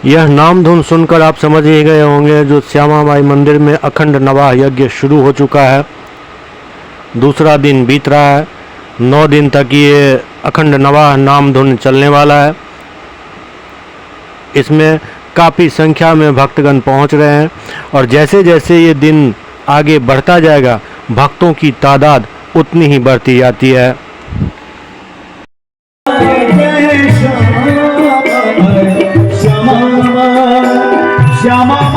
यह नाम धुन सुनकर आप समझ ही गए होंगे जो श्यामा माई मंदिर में अखंड नवाह यज्ञ शुरू हो चुका है। दूसरा दिन बीत रहा है। 9 दिन तक ये अखंड नवाह नाम धुन चलने वाला है। इसमें काफ़ी संख्या में भक्तगण पहुंच रहे हैं और जैसे जैसे ये दिन आगे बढ़ता जाएगा भक्तों की तादाद उतनी ही बढ़ती जाती है। Jai